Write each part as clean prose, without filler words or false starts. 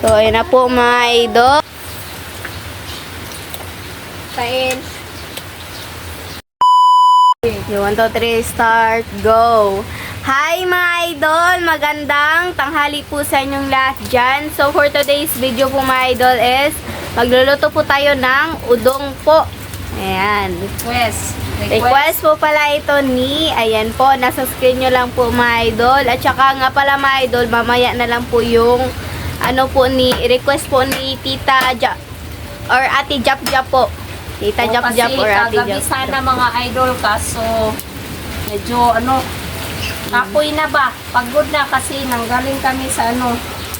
So, ayun na po mga idol. Kain. 1, 2, 3, start, go! Hi mga idol! Magandang tanghali po sa inyong lahat dyan. So for today's video po mga idol is magluluto po tayo ng udong po. Ayan. Request po pala ito ni, ayan po, nasa screen nyo lang po mga idol. At saka nga pala mga idol, mamaya na lang po yung ano po ni, request po ni Tita Jap or Ate Jap Jap po. Tita Jap Jap or Ate Jap Jap. Sana mga idol, kaso medyo kapoy na ba? Pagod na kasi nanggaling kami sa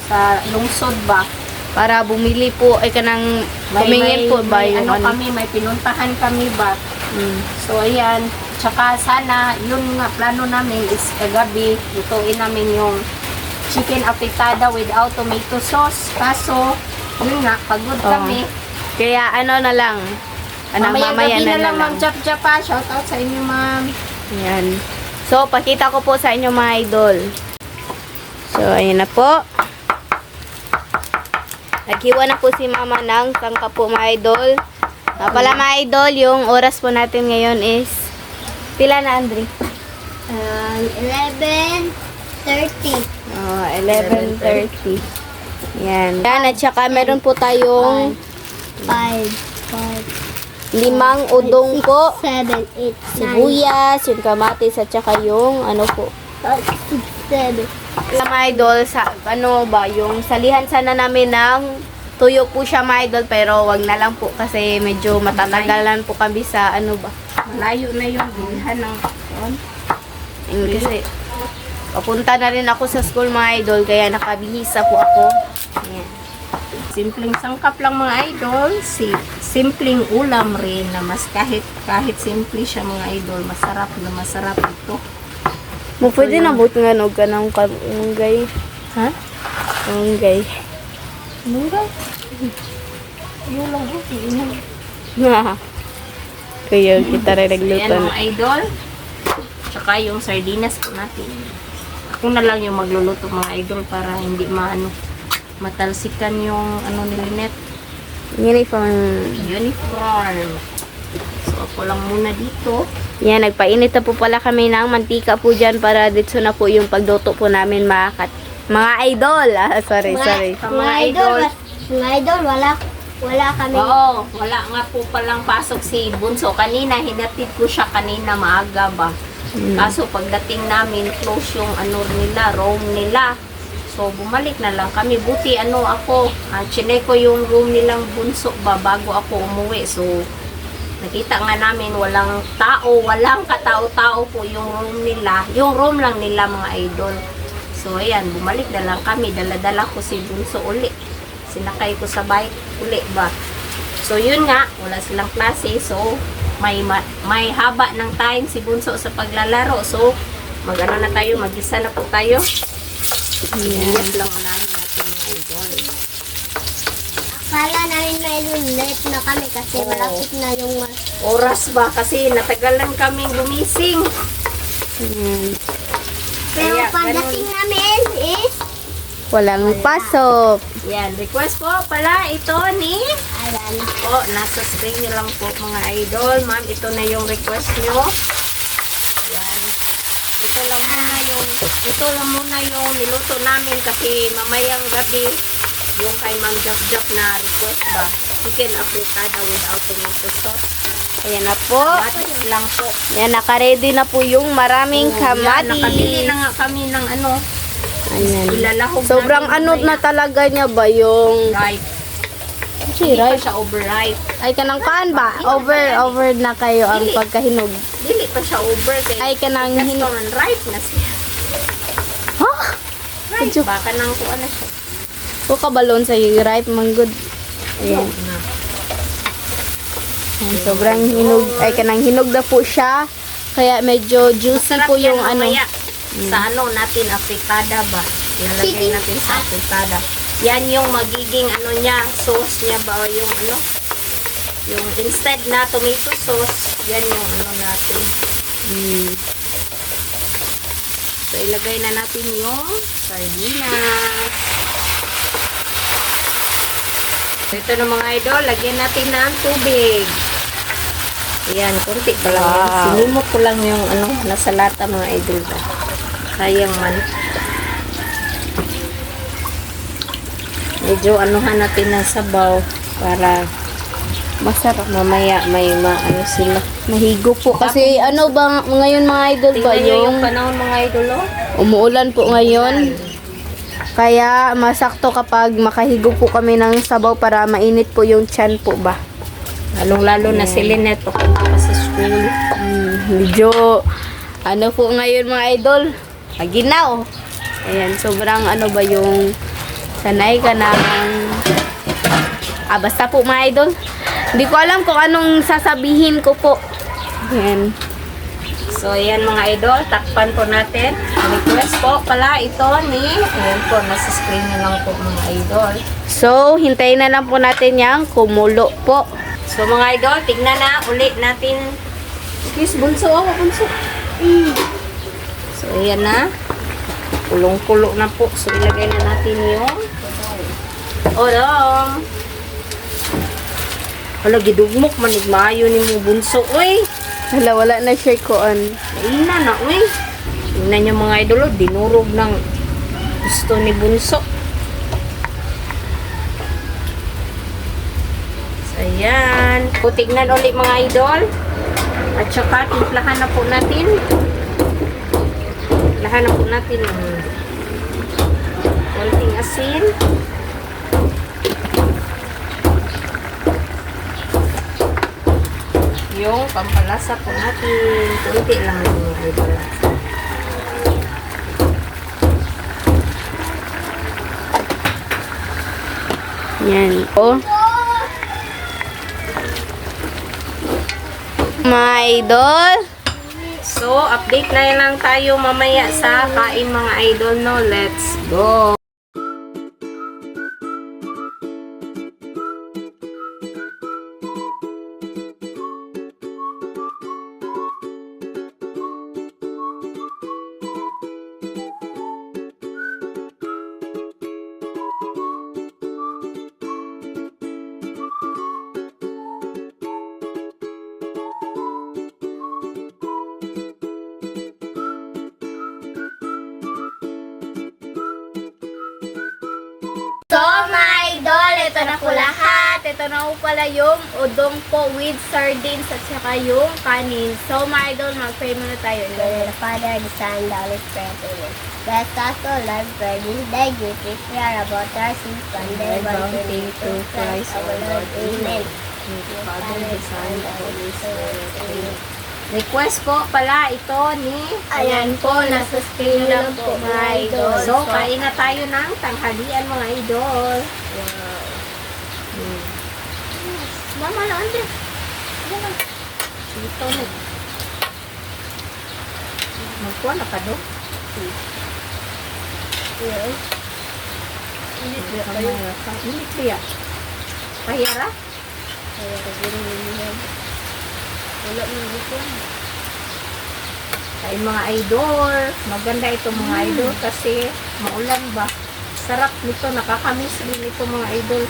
sa lungsod ba? Para bumili po ay kanang tumingin po ba yung kami, may pinuntahan kami ba? So ayan, tsaka sana yun nga plano namin is kagabi lutuin namin yung chicken afritada without tomato sauce. Kaso yun nga, pagod kami. Kaya ano na lang, mamaya na lang. Ma'am Jap Jap pa. Shout out sa inyo, ma'am. Ayan. So, pakita ko po sa inyo mga idol. So, ayan na po. Naghiwa na po si mama ng sangka po mga idol. Pala mga idol, yung oras po natin ngayon is pila na, Andre? 11:30. 11:30. Yan. Yan, at saka meron po tayong 5 udong po. 7, 8, 9, Sibuyas, yung kamatis, at saka yung ano po. 7. Mga idol, sa, ano ba, yung salihan sana namin ng tuyo po siya mga idol, pero wag na lang po kasi medyo matatagalan po kami sa ano ba. Malayo na yung bilhan ng Kasi papunta na rin ako sa school mga idol, kaya nakabihisa po ako. Ayan. simpleng sangkap lang mga idol, simpleng ulam rin na mas kahit simple siya mga idol, masarap ito. Mo pwede na buti nga no kanang kanunggay. Ha? Kanunggay. Kanunggay? Yun lang buti. Kaya kita rin nagluto Ayan na. mga idol. Tsaka yung sardinas po natin. Ako na lang yung magluluto mga idol para hindi matalsikan yung ni Lynette. Uniform. So ako lang muna dito. Yan, nagpainit na po pala kami ng mantika po dyan para dito na po yung pagluto po namin mga idol. Sorry. Mga idol, wala kami. oo, wala nga po palang pasok si Bunso. Kanina, hinatid ko siya kanina maaga ba. Kaso pagdating namin, close yung room nila. So, bumalik na lang kami. Buti ako, chinek ko yung room nilang Bunso ba bago ako umuwi. So, nakita nga namin walang katao-tao po yung room nila. Yung room lang nila mga idol. So, ayan, bumalik na lang kami. Dala-dala ko si Bunso uli. Sinakay ko sa bike uli ba. So, yun nga, wala silang klase. So, may haba ng time si Bunso sa paglalaro. So, na tayo, mag-isa na po tayo. Yes lang unahin natin mga idol. Akala namin may late na kami kasi malapit na yung Oras ba? Kasi natagalan kaming gumising. Pero Kaya, pagdating namin is Walang pasok. Yan, request po pala ito ni ayan. po, nasa screen nyo lang po mga idol. Ma'am, ito na yung request nyo. Yan. Ito lang muna yung niluto namin kasi mamayang gabi yung kay Ma'am Jap Jap na request ba. Chicken afritada without tomato sauce. Ayan na po. Batis lang po. Yan, naka-ready na po yung maraming Yan, kamatis. nakabili na nga kami ng Ayan. ilalahog Sobrang natin na talaga niya ba yung ripe. si Hindi pa ripe? siya overripe. Ay, kanang kaan ba? Over na kayo ang Dili. pagkahinog. Dili pa siya over. Ay, kanang hinog. Restaurant ripe na siya. Ha? Ripe Medyo- ba? Kanang kuha na siya. O kabalon sa ripe, manggod. Ayan. Na. Ayan, sobrang hinog. Ay, kanang hinog na po siya. Kaya medyo juicy Masarap po yung yan mamaya. Mm. Sa natin, afritada ba? Ilalagay natin sa afritada. Yan yung magiging niya, sauce niya ba? O yung yung instead na tomato sauce, yan yung natin. So, ilagay na natin yung sardinas. Ito na mga idol, lagyan natin ng tubig. Ayan, konti pa lang yan. Wow. Sinimot ko lang yung nasa lata mga idol. Sayang man. Medyo anuhan natin ng sabaw para Masarap. mamaya may sila. Mahigo po. Kasi ano ba ngayon mga idol ba Tingnan nyo yung yung panahon mga idol, oh. umuulan po ngayon. Kaya masakto kapag makahigo po kami ng sabaw para mainit po yung tiyan po ba. Lalong-lalo na si Lynette papunta pa sa school. Medyo ano po ngayon mga idol. Aginaw. Ayan, sobrang ano ba yung sanay ka ng basta po mga idol. Hindi ko alam kung anong sasabihin ko po. Ayan. So, ayan mga idol, takpan po natin. Request po pala ito ni, ayan po, nasa screen nyo lang po mga idol. So, hintayin na lang po natin yung kumulo po. So, mga idol, tignan na ulit natin. Kiss, bunso ako, bunso. So, ayan na. Kulong-kulo na po. So, ilagay na natin yung odong. Wala, gidugmok, manigmayo ni mo bunso, uy. Wala na siya koan. Ina na, uy. Tingnan niyo mga idol, oh, dinurog ng gusto ni bunso. So, ayan. O, tignan ulit mga idol. At saka, timplahan na po natin. Timplahan na po natin ng konting asin. Yung pampalasa po natin. Kunti lang yung mga idol. Yan. Oh. Mga idol. So, update na lang tayo mamaya sa kain mga idol, no? Let's go! So, mga idol, ito na po lahat. Ito na po pala yung udong po with sardines at saka yung kanin. So, mga idol, mag-pray muna tayo. In the name of the Father, the Son, and the Holy Spirit. Amen. Bless us, O Lord, for this day. Give us prayer about our sins. Condemn everything to Christ, our Lord. Amen. Father, the Son, the Holy Spirit. Amen. Request po pala ito ni... Ayan po, nasa screen lang po, mga idol. So, kain na tayo ng tanghalian mga idol. Mama, lang, Andre. Ito na. Magkuha na ka do? Hindi kaya. Pahira? Wala mo dito. Ay mga idol, maganda ito mga idol kasi maulan ba? Sarap nito, nakakamiss din ito mga idol.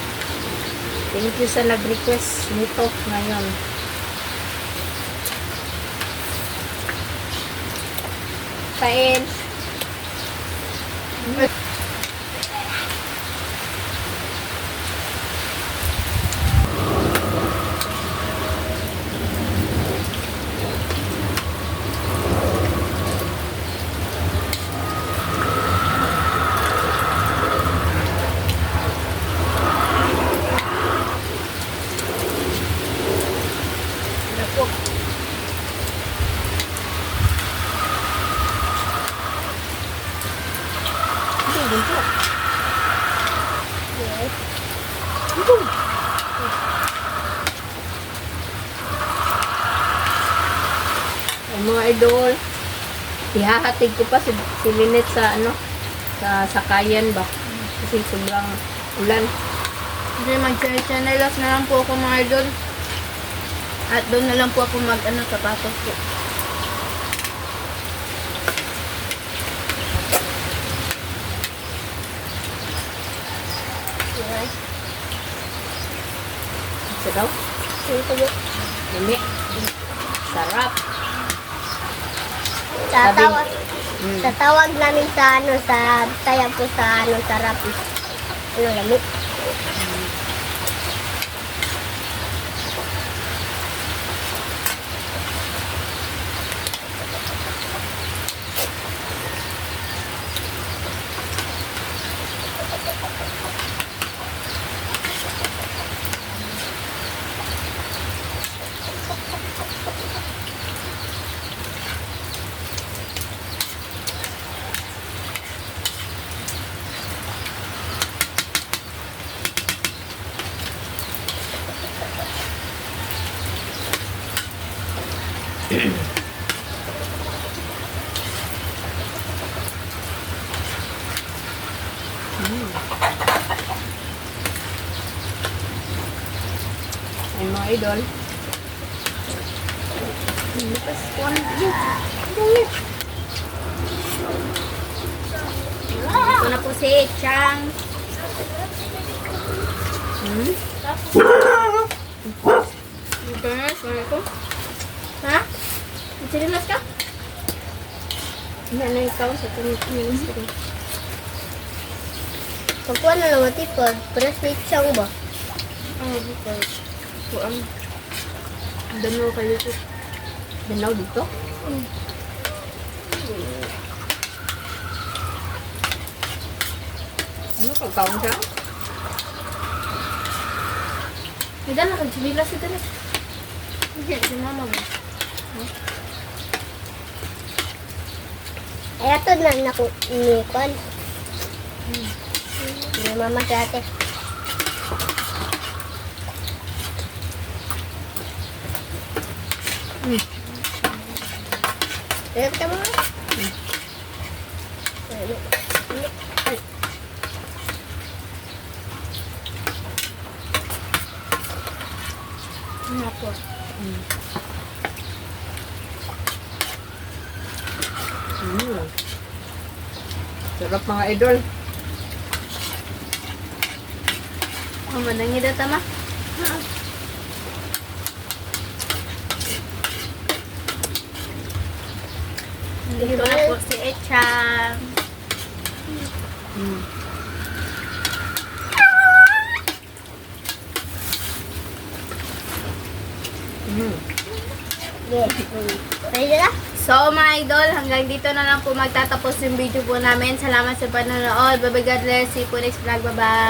Thank you sa nag-request nito ngayon. Kain. Ay, mga idol, ihahatid ko pa si Lynette sa sa sakayan ba? Kasi sobrang ulan. Hindi, mag-chanelas na lang po ako, mga idol. At doon na lang po ako sapatos po. daw? Ito mo. Lami. Sarap. Tatawag. Mm. Tatawag namin sa ano, sa taya po sa ano, sa rapis. Ano, lamig. Ay, mga idol. Ito na po si Chang. Ito na, sorry ko. Ha? Sinilas ka? Hindi na ikaw sa tumitingin. Pagkuha na lang ati po, pero sweet siyang ba? Ay, dito. Kuang. Dano kayo po. Dalaw dito? Ano pagkaon siya? Hindi na, kag-sinilas ito na. Hindi, si mama mo. Ay, ato na naku, inikon. Hindi mama sa ate. Ayan ka mo. Ano po? Sarap mga idol. Ang manang ida tama. Dito na po si Echang. Yes. Pwede na? So mga idol, hanggang dito na lang po magtatapos yung video po namin. Salamat sa panonood. Bye bye, God bless. See you po next vlog. Bye bye.